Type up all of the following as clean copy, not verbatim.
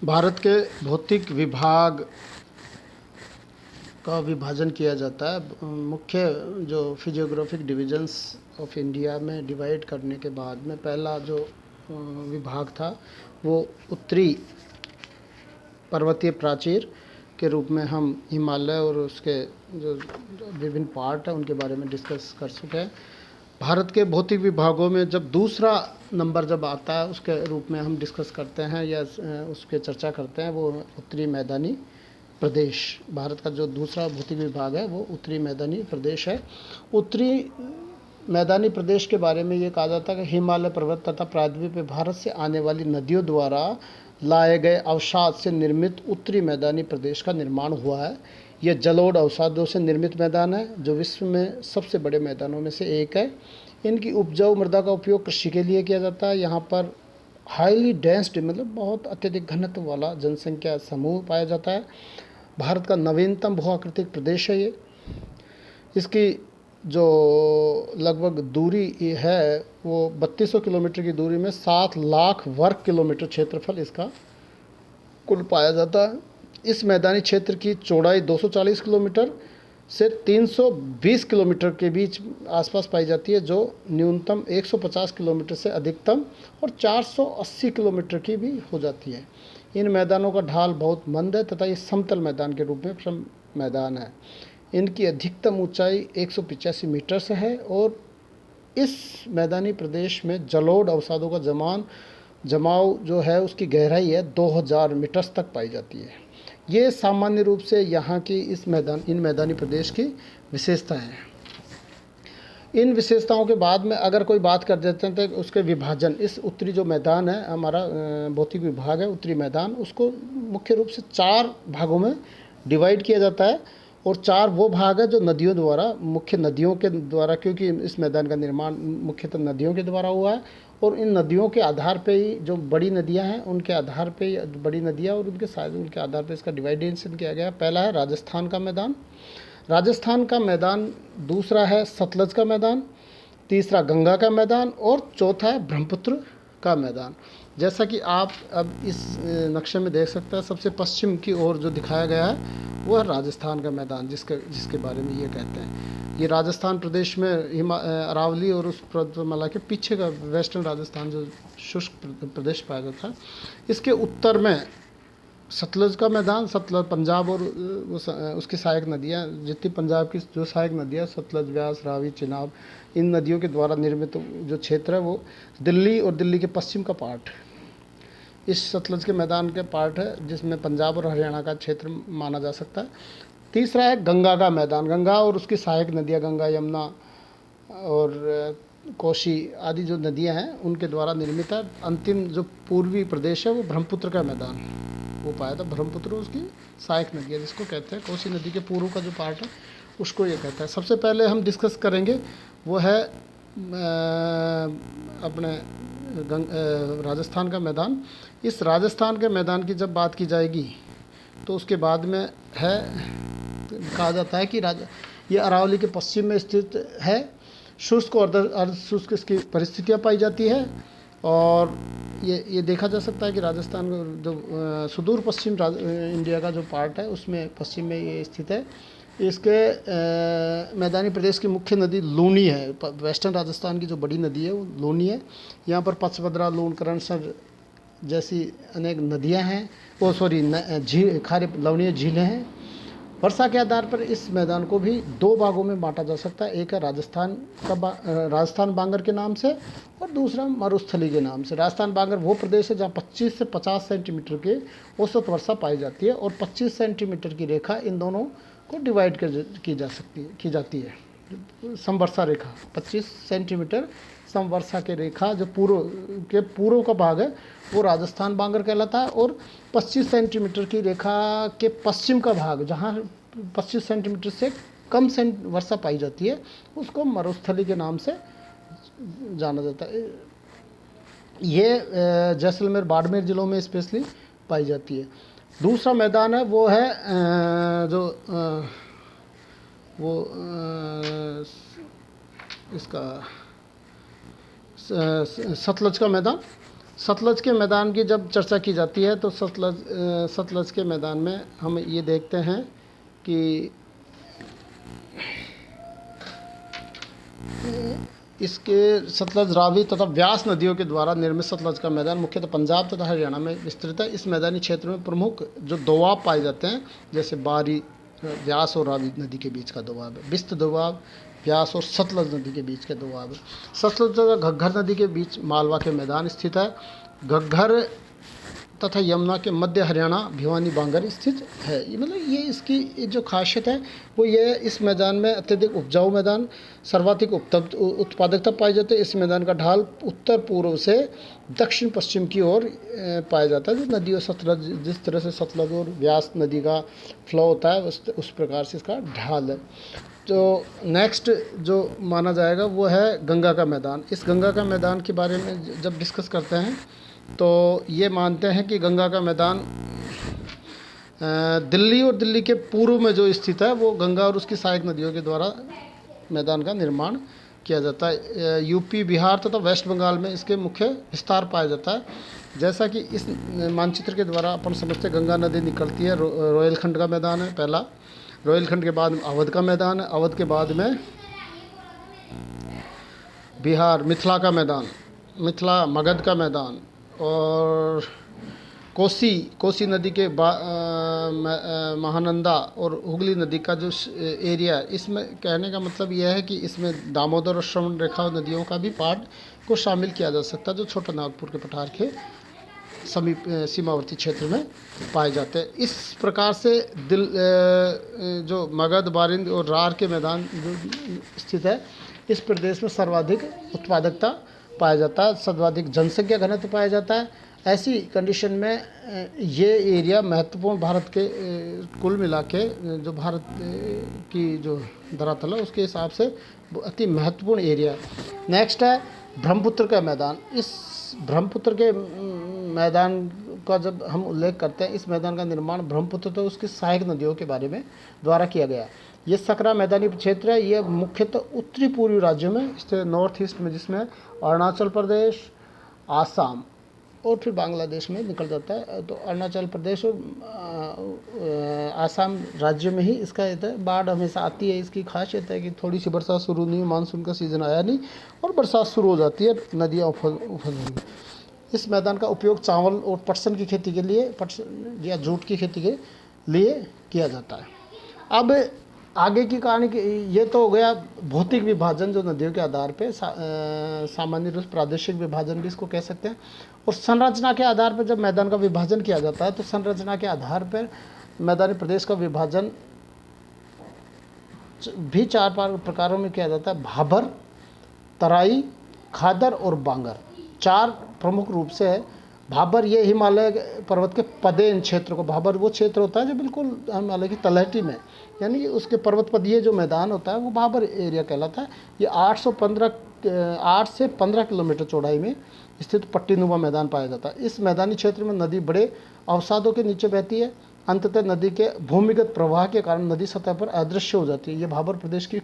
भारत के भौतिक विभाग का विभाजन किया जाता है। मुख्य जो फिजियोग्राफिक डिविजन्स ऑफ इंडिया में डिवाइड करने के बाद में पहला जो विभाग था वो उत्तरी पर्वतीय प्राचीर के रूप में हम हिमालय और उसके जो विभिन्न पार्ट हैं उनके बारे में डिस्कस कर चुके हैं। भारत के भौतिक विभागों में जब दूसरा नंबर जब आता है उसके रूप में हम डिस्कस करते हैं या उसके चर्चा करते हैं, वो उत्तरी मैदानी प्रदेश। भारत का जो दूसरा भौतिक विभाग है वो उत्तरी मैदानी प्रदेश है। उत्तरी मैदानी प्रदेश के बारे में ये कहा जाता है कि हिमालय पर्वत तथा प्रायद्वीप में भारत से आने वाली नदियों द्वारा लाए गए अवसाद से निर्मित उत्तरी मैदानी प्रदेश का निर्माण हुआ है। यह जलोढ़ अवसादों से निर्मित मैदान है जो विश्व में सबसे बड़े मैदानों में से एक है। इनकी उपजाऊ मृदा का उपयोग कृषि के लिए किया जाता है। यहाँ पर हाईली डेंस्ड मतलब बहुत अत्यधिक घनत्व वाला जनसंख्या समूह पाया जाता है। भारत का नवीनतम भूआकृतिक प्रदेश है ये। इसकी जो लगभग दूरी है वो 3200 किलोमीटर की दूरी में 7 लाख वर्ग किलोमीटर क्षेत्रफल इसका कुल पाया जाता है। इस मैदानी क्षेत्र की चौड़ाई 240 किलोमीटर से 320 किलोमीटर के बीच आसपास पाई जाती है, जो न्यूनतम 150 किलोमीटर से अधिकतम और 480 किलोमीटर की भी हो जाती है। इन मैदानों का ढाल बहुत मंद है तथा ये समतल मैदान के रूप में मैदान है। इनकी अधिकतम ऊंचाई 185 मीटर से है और इस मैदानी प्रदेश में जलोढ़ अवसादों का जमाव जो है उसकी गहराई है 2000 मीटर तक पाई जाती है। ये सामान्य रूप से यहाँ की इन मैदानी प्रदेश की विशेषताएं हैं। इन विशेषताओं के बाद में अगर कोई बात कर देते हैं तो उसके विभाजन, इस उत्तरी जो मैदान है हमारा भौतिक विभाग है उत्तरी मैदान, उसको मुख्य रूप से 4 भागों में डिवाइड किया जाता है और 4 वो भाग है जो नदियों द्वारा, मुख्य नदियों के द्वारा, क्योंकि इस मैदान का निर्माण मुख्यतः नदियों के द्वारा हुआ है और इन नदियों के आधार पे ही जो बड़ी नदियां हैं उनके आधार पे ही बड़ी नदियां और उनके साइज उनके आधार पे इसका डिवाइडेशन किया गया है। पहला है राजस्थान का मैदान। राजस्थान का मैदान, दूसरा है सतलज का मैदान, तीसरा गंगा का मैदान और चौथा है ब्रह्मपुत्र का मैदान। जैसा कि आप अब इस नक्शे में देख सकते हैं, सबसे पश्चिम की ओर जो दिखाया गया है वह राजस्थान का मैदान जिसके बारे में ये कहते हैं। ये राजस्थान प्रदेश में अरावली और उस पर्वतमाला के पीछे का वेस्टर्न राजस्थान जो शुष्क प्रदेश पाया जाता है। इसके उत्तर में सतलज का मैदान, सतलज पंजाब और उसकी सहायक नदियाँ, जितनी पंजाब की जो सहायक नदियाँ सतलज, व्यास, रावी, चिनाब, इन नदियों के द्वारा निर्मित जो क्षेत्र है वो दिल्ली और दिल्ली के पश्चिम का पार्ट इस सतलज के मैदान के पार्ट है, जिसमें पंजाब और हरियाणा का क्षेत्र माना जा सकता है। तीसरा है गंगा का मैदान। गंगा और उसकी सहायक नदियाँ, गंगा, यमुना और कोसी आदि जो नदियाँ हैं उनके द्वारा निर्मित है। अंतिम जो पूर्वी प्रदेश है वो ब्रह्मपुत्र का मैदान वो पाया था। ब्रह्मपुत्र उसकी सहायक नदी है जिसको कहते हैं, कोसी नदी के पूर्व का जो पार्ट है उसको ये कहता है। सबसे पहले हम डिस्कस करेंगे वो है अपने राजस्थान का मैदान। इस राजस्थान के मैदान की जब बात की जाएगी तो उसके बाद में है, कहा जाता है कि ये अरावली के पश्चिम में स्थित है। शुष्क और अर्धशुष्क इसकी परिस्थितियाँ पाई जाती है और ये देखा जा सकता है कि राजस्थान का जो सुदूर पश्चिम इंडिया का जो पार्ट है उसमें पश्चिम में ये स्थित है। इसके मैदानी प्रदेश की मुख्य नदी लूनी है। वेस्टर्न राजस्थान की जो बड़ी नदी है वो लूनी है। यहाँ पर पचपदरा, लून, करणसर जैसी अनेक नदियाँ हैं, झील, खारे लवणीय झीलें हैं। वर्षा के आधार पर इस मैदान को भी 2 भागों में बांटा जा सकता है। एक है राजस्थान बांगर के नाम से और दूसरा मरुस्थली के नाम से। राजस्थान बांगर वो प्रदेश है जहाँ 25 से 50 सेंटीमीटर की औसत वर्षा पाई जाती है और 25 सेंटीमीटर की रेखा इन दोनों को डिवाइड की जाती है। समवर्षा रेखा 25 सेंटीमीटर समवर्षा की रेखा जो पूर्व का भाग है वो राजस्थान बांगर कहलाता है और 25 सेंटीमीटर की रेखा के पश्चिम का भाग जहाँ 25 सेंटीमीटर से कम वर्षा पाई जाती है उसको मरुस्थली के नाम से जाना जाता है। ये जैसलमेर, बाड़मेर जिलों में स्पेशली पाई जाती है। दूसरा मैदान है वो है इसका सतलज का मैदान। सतलज के मैदान की जब चर्चा की जाती है तो सतलज के मैदान में हम ये देखते हैं कि इसके सतलज, रावी तथा व्यास नदियों के द्वारा निर्मित सतलज का मैदान मुख्यतः पंजाब तथा हरियाणा में विस्तृत है। इस मैदानी क्षेत्र में प्रमुख जो दोआब पाए जाते हैं, जैसे बारी, व्यास और रावी नदी के बीच का दोआब है, बिस्त दोआब, व्यास और सतलज नदी के बीच के दोआब है। सतलज तथा घग्गर नदी के बीच मालवा के मैदान स्थित है। घग्गर तथा यमुना के मध्य हरियाणा भिवानी बांगर स्थित है। ये मतलब ये इसकी जो खासियत है वो ये है, इस मैदान में अत्यधिक उपजाऊ मैदान, सर्वाधिक उत्पादकता पाई जाती है। इस मैदान का ढाल उत्तर पूर्व से दक्षिण पश्चिम की ओर पाया जाता है। जो नदियों सतलज, जिस तरह से सतलज और व्यास नदी का फ्लो होता है उस प्रकार से इसका ढाल है। तो नेक्स्ट जो माना जाएगा वो है गंगा का मैदान। इस गंगा का मैदान के बारे में जब डिस्कस करते हैं तो ये मानते हैं कि गंगा का मैदान दिल्ली और दिल्ली के पूर्व में जो स्थित है वो गंगा और उसकी सहायक नदियों के द्वारा मैदान का निर्माण किया जाता है। यूपी, बिहार तथा वेस्ट बंगाल में इसके मुख्य विस्तार पाया जाता है। जैसा कि इस मानचित्र के द्वारा अपन समझते गंगा नदी निकलती है। रोहिलखंड का मैदान है पहला, रोहिलखंड के बाद अवध का मैदान है, अवध के बाद में बिहार मिथिला का मैदान, मिथिला मगध का मैदान, और कोसी नदी के महानंदा और हुगली नदी का जो एरिया, इसमें कहने का मतलब यह है कि इसमें दामोदर और श्रवण रेखा नदियों का भी पार्ट को शामिल किया जा सकता है, जो छोटा नागपुर के पठार के समीप सीमावर्ती क्षेत्र में पाए जाते हैं। इस प्रकार से जो मगध, बारिंद और रार के मैदान जो स्थित है, इस प्रदेश में सर्वाधिक उत्पादकता पाया जाता है, सर्वाधिक जनसंख्या घनत्व पाया जाता है। ऐसी कंडीशन में ये एरिया महत्वपूर्ण, भारत के कुल मिला के जो भारत की जो धरातल है उसके हिसाब से अति महत्वपूर्ण एरिया है। नेक्स्ट है ब्रह्मपुत्र का मैदान। इस ब्रह्मपुत्र के मैदान का जब हम उल्लेख करते हैं, इस मैदान का निर्माण ब्रह्मपुत्र तो उसकी सहायक नदियों के बारे में द्वारा किया गया। ये सकरा मैदानी क्षेत्र है। ये मुख्यतः उत्तरी पूर्वी राज्यों में स्थित, नॉर्थ ईस्ट में, जिसमें अरुणाचल प्रदेश, आसाम और फिर बांग्लादेश में निकल जाता है। तो अरुणाचल प्रदेश और आसाम राज्य में ही इसका रहता है। बाढ़ हमेशा आती है। इसकी खासियत है कि थोड़ी सी बरसात शुरू नहीं, मानसून का सीज़न आया नहीं और बरसात शुरू हो जाती है, नदियाँ उफल रही। इस मैदान का उपयोग चावल और पटसन की खेती के लिए, पटसन या जूट की खेती के लिए किया जाता है। अब आगे की कहानी ये तो हो गया भौतिक विभाजन, जो नदियों के आधार पे सामान्य रूप प्रादेशिक विभाजन भी इसको कह सकते हैं। और संरचना के आधार पर जब मैदान का विभाजन किया जाता है तो संरचना के आधार पर मैदानी प्रदेश का विभाजन भी 4 प्रकारों में किया जाता है। भाबर, तराई, खादर और बांगर, 4 प्रमुख रूप से है। भाबर ये हिमालय पर्वत के पदेन क्षेत्र को, भाबर वो क्षेत्र होता है जो बिल्कुल हिमालय की तलहटी में, यानी कि उसके पर्वत पदीय जो मैदान होता है वो भाबर एरिया कहलाता है। ये 8 से 15 किलोमीटर चौड़ाई में स्थित पट्टीनुमा मैदान पाया जाता है। इस मैदानी क्षेत्र में नदी बड़े अवसादों के नीचे बहती है। अंततः नदी के भूमिगत प्रवाह के कारण नदी सतह पर अदृश्य हो जाती है। ये भाबर प्रदेश की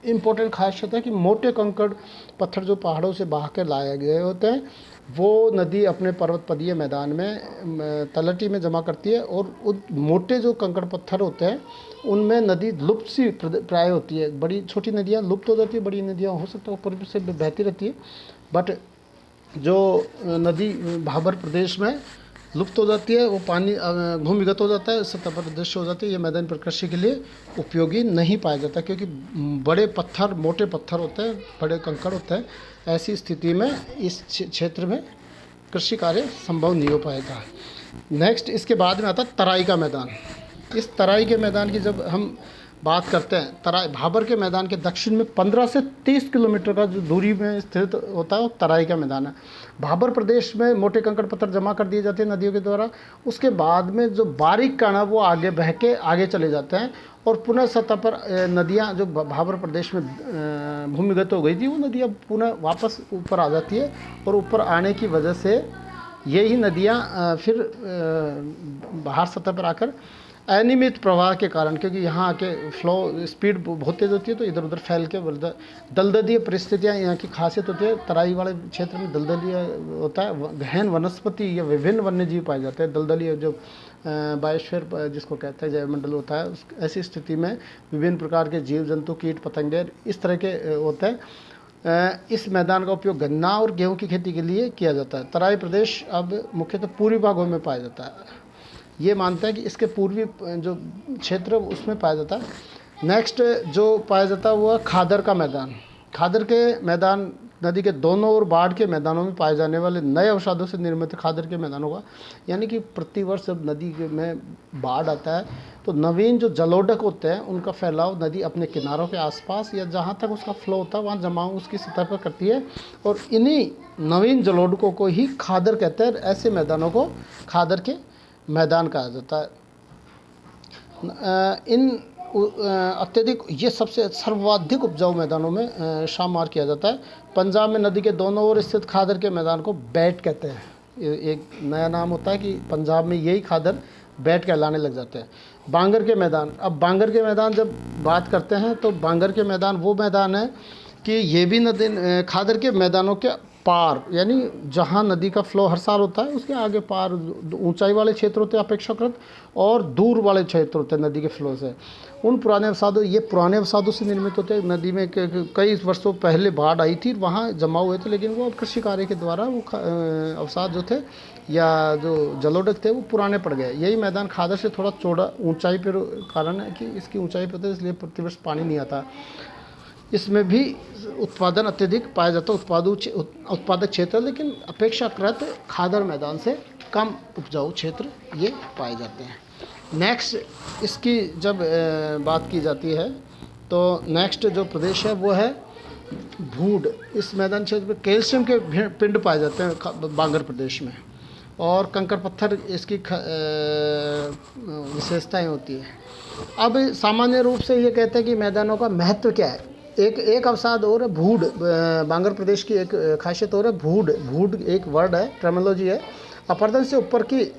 इम्पोर्टेंट खासियत है कि मोटे कंकड़ पत्थर जो पहाड़ों से बहा के लाए गए होते हैं वो नदी अपने पर्वत पदीय मैदान में तलहटी में जमा करती है, और उन मोटे जो कंकड़ पत्थर होते हैं उनमें नदी लुप्त सी प्राय होती है। बड़ी छोटी नदियाँ लुप्त हो जाती है, बड़ी नदियाँ हो सकता है ऊपर से बहती रहती है, बट जो नदी भाबर प्रदेश में लुप्त हो जाती है वो पानी भूमिगत हो जाता है, सतह पर दृश्य हो जाती है। ये मैदान पर कृषि के लिए उपयोगी नहीं पाया जाता क्योंकि बड़े पत्थर, मोटे पत्थर होते हैं, बड़े कंकड़ होते हैं। ऐसी स्थिति में इस क्षेत्र में कृषि कार्य संभव नहीं हो पाएगा। नेक्स्ट इसके बाद में आता है तराई का मैदान। इस तराई के मैदान की जब हम बात करते हैं, तराई भाबर के मैदान के दक्षिण में 15 से 30 किलोमीटर का जो दूरी में स्थित होता है वो तराई का मैदान है। भाबर प्रदेश में मोटे कंकड़ पत्थर जमा कर दिए जाते हैं नदियों के द्वारा। उसके बाद में जो बारीक कण है वो आगे बह के आगे चले जाते हैं और पुनः सतह पर नदियाँ जो भाबर प्रदेश में भूमिगत हो गई थी वो नदियाँ पुनः वापस ऊपर आ जाती है, और ऊपर आने की वजह से यही नदियाँ फिर बाहर सतह पर आकर अनियमित प्रवाह के कारण, क्योंकि यहाँ के फ्लो स्पीड बहुत तेज़ होती है तो इधर उधर फैल के दलदलीय परिस्थितियाँ यहाँ की खासियत होती है। तराई वाले क्षेत्र में दलदलीय होता है, गहन वनस्पति या विभिन्न वन्य जीव पाए जाते हैं। दलदलीय जो बायोस्फीयर जिसको कहते हैं जैवमंडल होता है, उस ऐसी स्थिति में विभिन्न प्रकार के जीव जंतु, कीट पतंगे इस तरह के होते हैं। इस मैदान का उपयोग गन्ना और गेहूं की खेती के लिए किया जाता है। तराई प्रदेश अब मुख्यतः पूर्वी भागों में पाया जाता है। ये मानता है कि इसके पूर्वी जो क्षेत्र उसमें पाया जाता है। नेक्स्ट जो पाया जाता है वो है खादर का मैदान। खादर के मैदान नदी के दोनों ओर बाढ़ के मैदानों में पाए जाने वाले नए अवसादों से निर्मित खादर के मैदानों का, यानी कि प्रतिवर्ष जब नदी में बाढ़ आता है तो नवीन जो जलोढ़क होते हैं उनका फैलाव नदी अपने किनारों के आसपास या जहाँ तक उसका फ्लो होता है वहाँ जमाव उसकी सतह पर करती है, और इन्हीं नवीन जलोढ़कों को ही खादर कहते हैं। ऐसे मैदानों को खादर के मैदान कहा जाता है। इन अत्यधिक ये सबसे सर्वाधिक उपजाऊ मैदानों में शामार किया जाता है। पंजाब में नदी के दोनों ओर स्थित खादर के मैदान को बैट कहते हैं। एक नया नाम होता है कि पंजाब में यही खादर बैट कहलाने लग जाते हैं। बांगर के मैदान, अब बांगर के मैदान जब बात करते हैं तो बांगर के मैदान वो मैदान है कि ये भी नदी खादर के मैदानों के पार, यानी जहाँ नदी का फ्लो हर साल होता है उसके आगे पार ऊंचाई वाले क्षेत्र होते हैं अपेक्षाकृत, और दूर वाले क्षेत्र होते हैं नदी के फ्लो से। उन पुराने अवसादों, ये पुराने अवसादों से निर्मित होते हैं। नदी में कई वर्षों पहले बाढ़ आई थी, वहाँ जमा हुए थे, लेकिन वो कृषि कार्य के द्वारा वो अवसाद जो थे या जो जलोढ़क थे वो पुराने पड़ गए। यही मैदान खादर से थोड़ा चौड़ा ऊंचाई पर कारण है कि इसकी ऊंचाई पर, इसलिए प्रतिवर्ष पानी नहीं आता। इसमें भी उत्पादन अत्यधिक पाया जाता है, उत्पादक क्षेत्र, लेकिन अपेक्षाकृत खादर मैदान से कम उपजाऊ क्षेत्र ये पाए जाते हैं। नेक्स्ट इसकी जब बात की जाती है तो नेक्स्ट जो प्रदेश है वो है भूड। इस मैदान क्षेत्र में कैल्शियम के पिंड पाए जाते हैं बांगर प्रदेश में, और कंकर पत्थर इसकी विशेषताएं होती है। अब सामान्य रूप से ये कहते हैं कि मैदानों का महत्व क्या है। एक अवसाद और है भूड, बांगर प्रदेश की एक खासियत और है भूड। भूड एक वर्ड है, टर्मिनोलॉजी है। अपर्दन से ऊपर की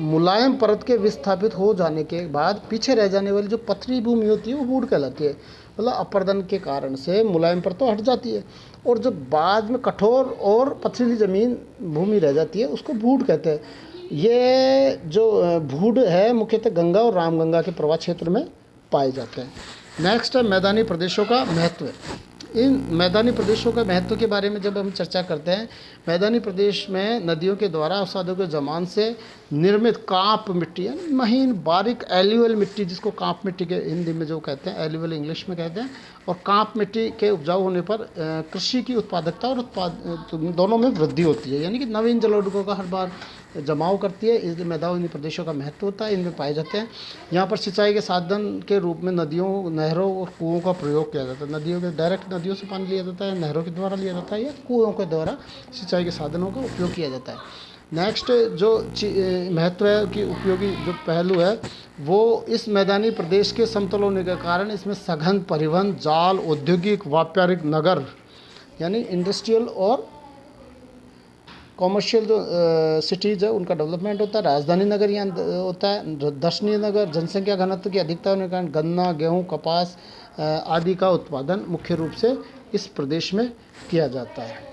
मुलायम परत के विस्थापित हो जाने के बाद पीछे रह जाने वाली जो पथरी भूमि होती है वो भूड कहलाती है। मतलब अपर्दन के कारण से मुलायम परत तो हट जाती है, और जो बाद में कठोर और पथरीली ज़मीन भूमि रह जाती है उसको भूड कहते हैं। ये जो भूड है मुख्यतः गंगा और रामगंगा के प्रवाह क्षेत्र में पाए जाते हैं। नेक्स्ट है मैदानी प्रदेशों का महत्व। इन मैदानी प्रदेशों का महत्व के बारे में जब हम चर्चा करते हैं, मैदानी प्रदेश में नदियों के द्वारा अवसादों के जमान से निर्मित कांप मिट्टी, यानी महीन बारीक एल्यूवल मिट्टी, जिसको कांप मिट्टी के हिंदी में जो कहते हैं, एल्यूवल इंग्लिश में कहते हैं, और कांप मिट्टी के उपजाऊ होने पर कृषि की उत्पादकता और दोनों में वृद्धि होती है, यानी कि नवीन जलोढ़कों का हर बार जमाव करती है। इसलिए मैदानी प्रदेशों का महत्व होता है, इनमें पाए जाते हैं। यहाँ पर सिंचाई के साधन के रूप में नदियों, नहरों और कुओं का प्रयोग किया जाता है। नदियों के डायरेक्ट नदियों से पानी लिया जाता है, नहरों के द्वारा लिया जाता है, या कुओं के द्वारा सिंचाई के साधनों का उपयोग किया जाता है। नेक्स्ट जो महत्व है कि उपयोगी जो पहलू है वो इस मैदानी प्रदेश के समतल होने के कारण इसमें सघन परिवहन जाल, औद्योगिक, व्यापारिक नगर, यानी इंडस्ट्रियल और कॉमर्शियल जो सिटीज़ है उनका डेवलपमेंट होता है। राजधानी नगर यहाँ होता है। दर्शनीय नगर, जनसंख्या घनत्व की अधिकता होने के कारण गन्ना, गेहूँ, कपास आदि का उत्पादन मुख्य रूप से इस प्रदेश में किया जाता है।